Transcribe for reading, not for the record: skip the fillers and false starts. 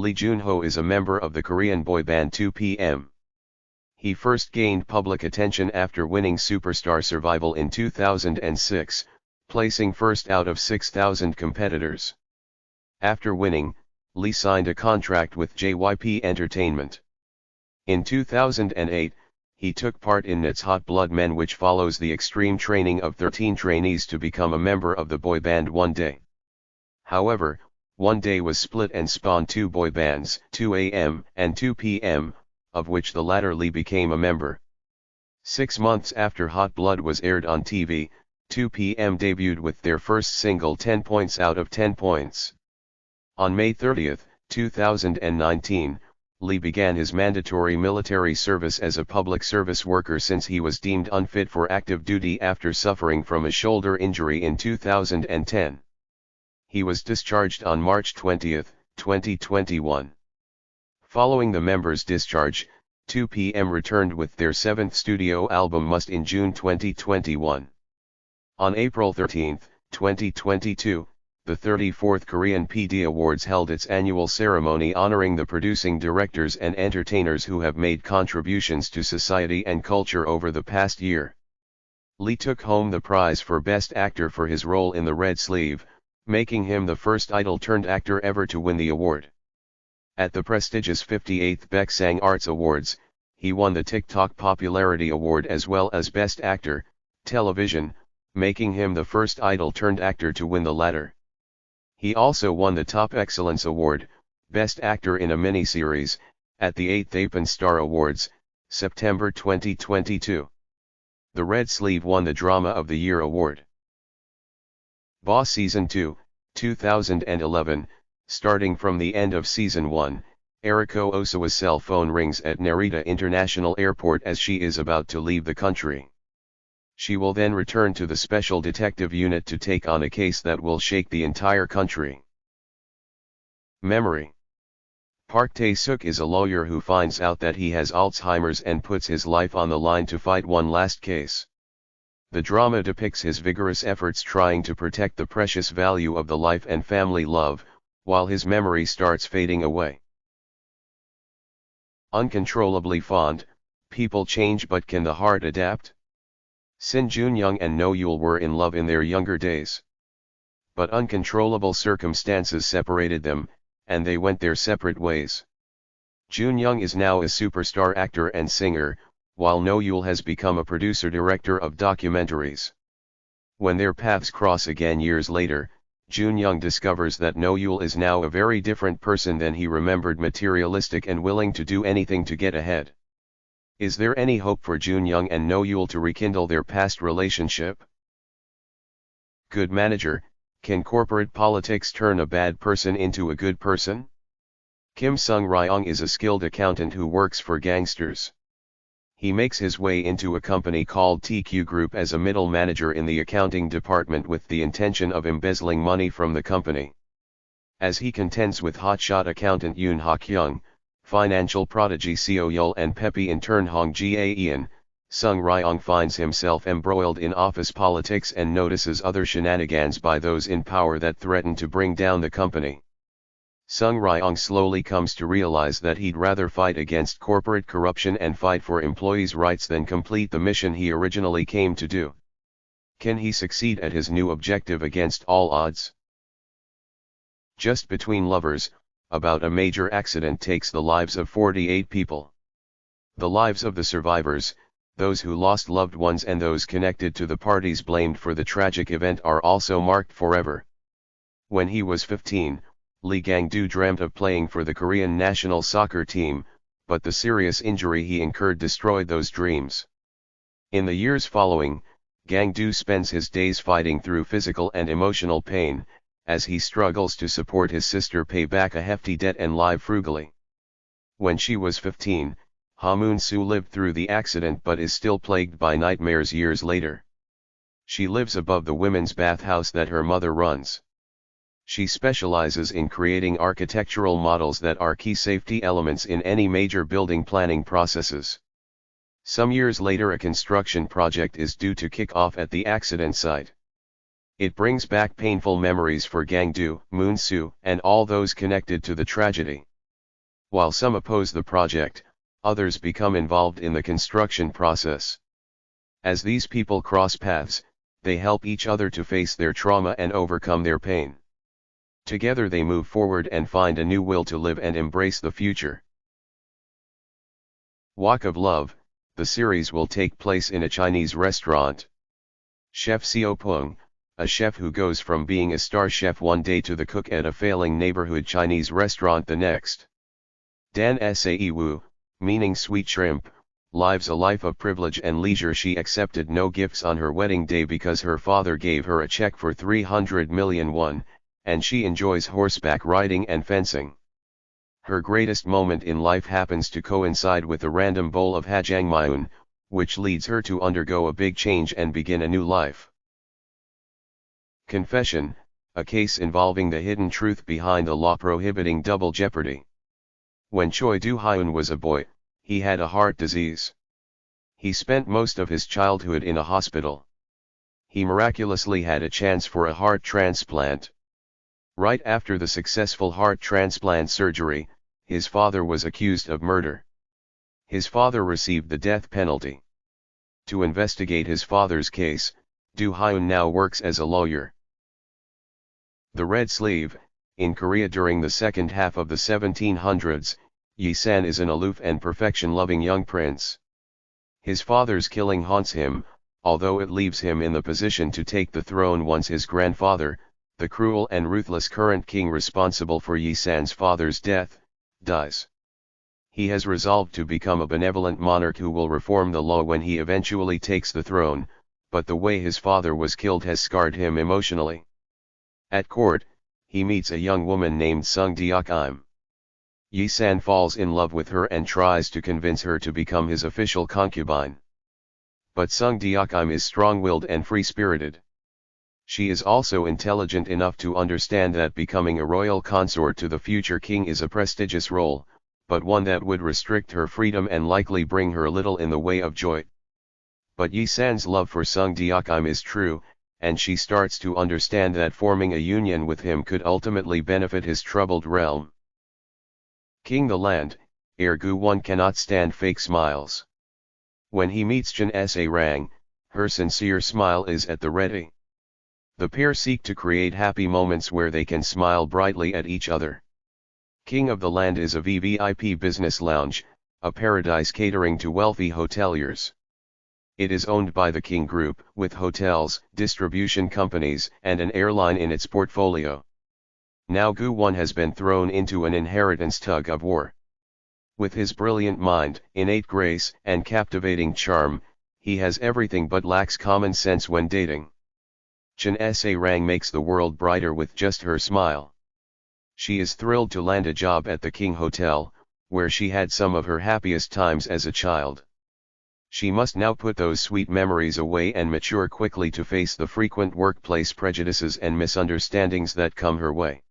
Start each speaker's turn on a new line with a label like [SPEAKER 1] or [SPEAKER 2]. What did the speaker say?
[SPEAKER 1] Leejunho is a member of the Korean boy band 2PM. He first gained public attention after winning Superstar Survival in 2006, placing first out of 6,000 competitors. After winning, Lee signed a contract with JYP Entertainment. In 2008, he took part in NET's Hot Blood Men, which follows the extreme training of 13 trainees to become a member of the boy band One Day. However, One Day was split and spawned two boy bands, 2AM and 2PM, of which the latter Lee became a member. 6 months after Hot Blood was aired on TV, 2PM debuted with their first single 10 Points Out of 10 Points. On May 30, 2019, Lee began his mandatory military service as a public service worker since he was deemed unfit for active duty after suffering from a shoulder injury in 2010. He was discharged on March 20, 2021. Following the members' discharge, 2PM returned with their 7th studio album Must in June 2021. On April 13, 2022, the 34th Korean PD Awards held its annual ceremony honoring the producing directors and entertainers who have made contributions to society and culture over the past year. Lee took home the prize for Best Actor for his role in The Red Sleeve, making him the first idol-turned-actor ever to win the award. At the prestigious 58th Baeksang Arts Awards, he won the TikTok Popularity Award as well as Best Actor, Television, making him the first idol-turned-actor to win the latter. He also won the Top Excellence Award, Best Actor in a Miniseries, at the 8th Apan Star Awards, September 2022. The Red Sleeve won the Drama of the Year award. Boss Season 2, 2011, starting from the end of Season 1, Eriko Osawa's cell phone rings at Narita International Airport as she is about to leave the country. She will then return to the Special Detective Unit to take on a case that will shake the entire country. Memory. Park Tae-suk is a lawyer who finds out that he has Alzheimer's and puts his life on the line to fight one last case. The drama depicts his vigorous efforts trying to protect the precious value of the life and family love, while his memory starts fading away. Uncontrollably fond, people change, but can the heart adapt? Shin Junyoung and No Yul were in love in their younger days. But uncontrollable circumstances separated them, and they went their separate ways. Junyoung is now a superstar actor and singer, while No Yul has become a producer-director of documentaries. When their paths cross again years later, Junyoung discovers that No Yul is now a very different person than he remembered, materialistic and willing to do anything to get ahead. Is there any hope for Junyoung and No Yul to rekindle their past relationship? Good manager, can corporate politics turn a bad person into a good person? Kim Sung-ryong is a skilled accountant who works for gangsters. He makes his way into a company called TQ Group as a middle manager in the accounting department with the intention of embezzling money from the company. As he contends with hotshot accountant Yoon Ha-kyung, financial prodigy Seo Yul and peppy intern Hong Jae-in, Sung-ryong finds himself embroiled in office politics and notices other shenanigans by those in power that threaten to bring down the company. Sung-ryong slowly comes to realize that he'd rather fight against corporate corruption and fight for employees' rights than complete the mission he originally came to do. Can he succeed at his new objective against all odds? Just Between Lovers, about a major accident takes the lives of 48 people. The lives of the survivors, those who lost loved ones and those connected to the parties blamed for the tragic event are also marked forever. When he was 15, Lee Gang-do dreamt of playing for the Korean national soccer team, but the serious injury he incurred destroyed those dreams. In the years following, Gang-do spends his days fighting through physical and emotional pain, as he struggles to support his sister, pay back a hefty debt and live frugally. When she was 15, Ha Moon-soo lived through the accident but is still plagued by nightmares years later. She lives above the women's bathhouse that her mother runs. She specializes in creating architectural models that are key safety elements in any major building planning processes. Some years later, a construction project is due to kick off at the accident site. It brings back painful memories for Gang-do, Moon-soo, and all those connected to the tragedy. While some oppose the project, others become involved in the construction process. As these people cross paths, they help each other to face their trauma and overcome their pain. Together they move forward and find a new will to live and embrace the future. Walk of Love, the series will take place in a Chinese restaurant. Chef Xiao Peng, a chef who goes from being a star chef one day to the cook at a failing neighborhood Chinese restaurant the next. Dan Sai Wu, meaning sweet shrimp, lives a life of privilege and leisure. She accepted no gifts on her wedding day because her father gave her a check for 300 million won, and she enjoys horseback riding and fencing. Her greatest moment in life happens to coincide with a random bowl of hajangmyeon, which leads her to undergo a big change and begin a new life. Confession, a case involving the hidden truth behind the law prohibiting double jeopardy. When Choi Do-hyun was a boy, he had a heart disease. He spent most of his childhood in a hospital. He miraculously had a chance for a heart transplant. Right after the successful heart transplant surgery, his father was accused of murder. His father received the death penalty. To investigate his father's case, Do-hyun now works as a lawyer. The Red Sleeve, in Korea during the second half of the 1700s, Ilsan is an aloof and perfection-loving young prince. His father's killing haunts him, although it leaves him in the position to take the throne once his grandfather, the cruel and ruthless current king responsible for Ilsan's father's death, dies. He has resolved to become a benevolent monarch who will reform the law when he eventually takes the throne, but the way his father was killed has scarred him emotionally. At court, he meets a young woman named Sung Deok-im. Ilsan falls in love with her and tries to convince her to become his official concubine. But Sung Deok-im is strong-willed and free-spirited. She is also intelligent enough to understand that becoming a royal consort to the future king is a prestigious role, but one that would restrict her freedom and likely bring her little in the way of joy. But Ilsan's love for Sung Deok-im is true, and she starts to understand that forming a union with him could ultimately benefit his troubled realm. Kingtheland, Gu-won cannot stand fake smiles. When he meets Jun Sa-rang, her sincere smile is at the ready. The pair seek to create happy moments where they can smile brightly at each other. King of the Land is a VVIP business lounge, a paradise catering to wealthy hoteliers. It is owned by the King Group, with hotels, distribution companies, and an airline in its portfolio. Now Gu-won has been thrown into an inheritance tug-of-war. With his brilliant mind, innate grace, and captivating charm, he has everything but lacks common sense when dating. Jun Sa-rang makes the world brighter with just her smile. She is thrilled to land a job at the King Hotel, where she had some of her happiest times as a child. She must now put those sweet memories away and mature quickly to face the frequent workplace prejudices and misunderstandings that come her way.